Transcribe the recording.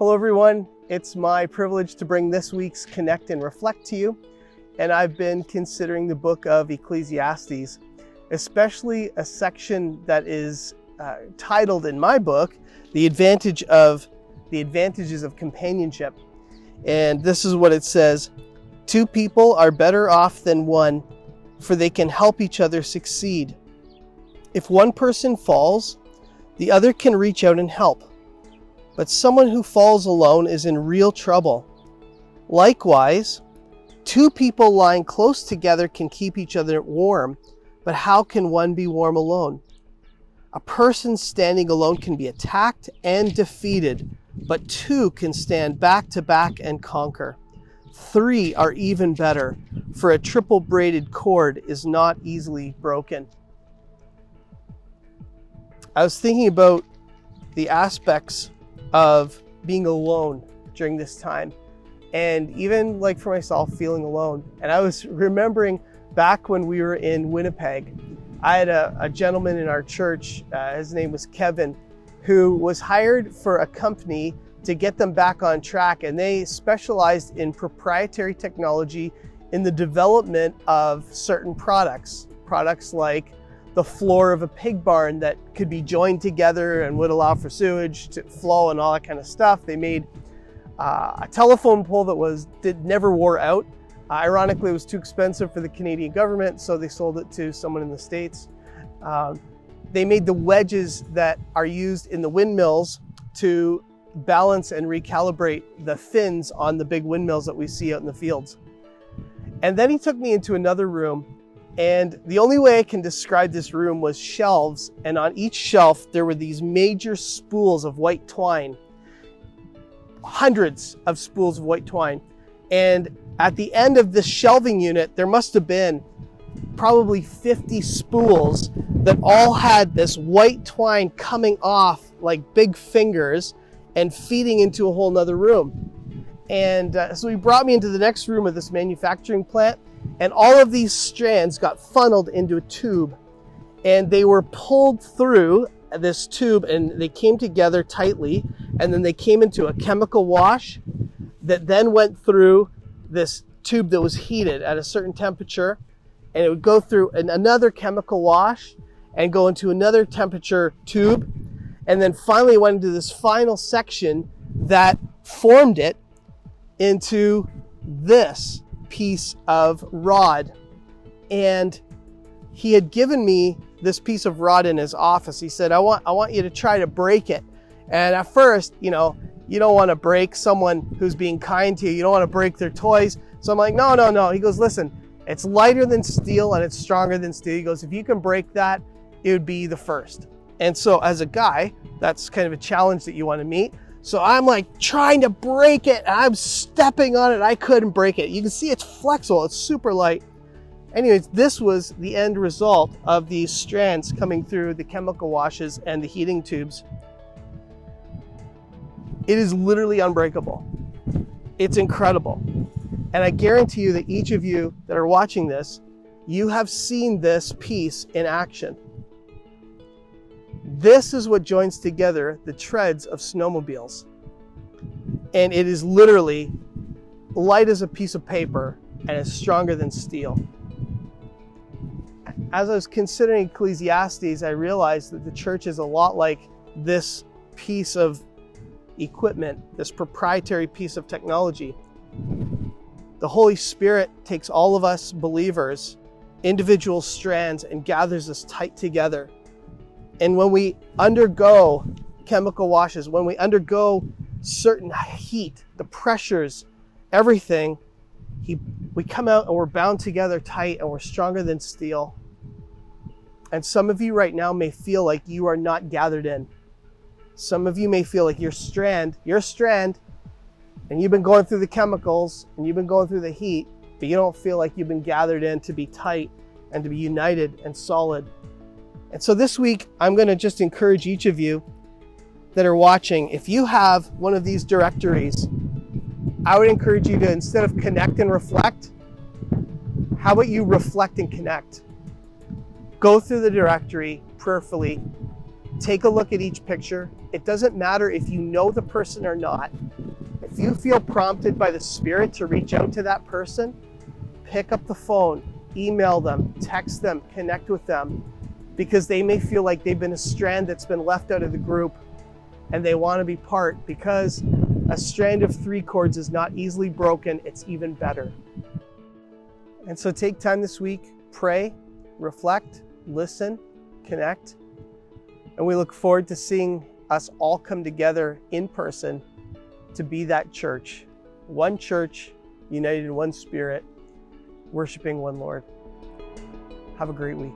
Hello everyone, it's my privilege to bring this week's Connect and Reflect to you, and I've been considering the book of Ecclesiastes, especially a section that is titled in my book, The Advantages of Companionship. And this is what it says: 2 people are better off than one, for they can help each other succeed. If one person falls, the other can reach out and help. But someone who falls alone is in real trouble. Likewise, 2 people lying close together can keep each other warm, but how can one be warm alone? A person standing alone can be attacked and defeated, but 2 can stand back to back and conquer. 3 are even better, for a triple braided cord is not easily broken. I was thinking about the aspects of being alone during this time, and even like for myself, feeling alone. And I was remembering back when we were in Winnipeg, I had a gentleman in our church, his name was Kevin, who was hired for a company to get them back on track, and they specialized in proprietary technology in the development of certain products like the floor of a pig barn that could be joined together and would allow for sewage to flow and all that kind of stuff. They made a telephone pole that never wore out. Ironically, it was too expensive for the Canadian government, so they sold it to someone in the States. They made the wedges that are used in the windmills to balance and recalibrate the fins on the big windmills that we see out in the fields. And then he took me into another room, and the only way I can describe this room was shelves, and on each shelf there were these major spools of white twine, hundreds of spools of white twine. And at the end of this shelving unit, there must have been probably 50 spools that all had this white twine coming off like big fingers and feeding into a whole nother room. And so he brought me into the next room of this manufacturing plant, and all of these strands got funneled into a tube, and they were pulled through this tube, and they came together tightly, and then they came into a chemical wash that then went through this tube that was heated at a certain temperature, and it would go through another chemical wash and go into another temperature tube, and then finally went into this final section that formed it into this piece of rod. And he had given me this piece of rod in his office. He said, I want you to try to break it. And at first, you don't want to break someone who's being kind to you. You don't want to break their toys. So I'm like, no. He goes, listen, it's lighter than steel and it's stronger than steel. He goes, if you can break that, it would be the first. And so as a guy, that's kind of a challenge that you want to meet. So I'm like trying to break it, and I'm stepping on it. I couldn't break it. You can see it's flexible. It's super light. Anyways, this was the end result of these strands coming through the chemical washes and the heating tubes. It is literally unbreakable. It's incredible. And I guarantee you that each of you that are watching this, you have seen this piece in action. This is what joins together the treads of snowmobiles. And it is literally light as a piece of paper and it's stronger than steel. As I was considering Ecclesiastes, I realized that the church is a lot like this piece of equipment, this proprietary piece of technology. The Holy Spirit takes all of us believers, individual strands, and gathers us tight together. And when we undergo chemical washes, when we undergo certain heat, the pressures, everything, we come out and we're bound together tight and we're stronger than steel. And some of you right now may feel like you are not gathered in. Some of you may feel like you're a strand, and you've been going through the chemicals and you've been going through the heat, but you don't feel like you've been gathered in to be tight and to be united and solid. And so this week, I'm going to just encourage each of you that are watching, if you have one of these directories, I would encourage you to, instead of connect and reflect, how about you reflect and connect? Go through the directory prayerfully, take a look at each picture. It doesn't matter if you know the person or not. If you feel prompted by the Spirit to reach out to that person, pick up the phone, email them, text them, connect with them, because they may feel like they've been a strand that's been left out of the group and they want to be part, because a strand of 3 cords is not easily broken, it's even better. And so take time this week, pray, reflect, listen, connect, and we look forward to seeing us all come together in person to be that church, one church, united in one spirit, worshiping one Lord. Have a great week.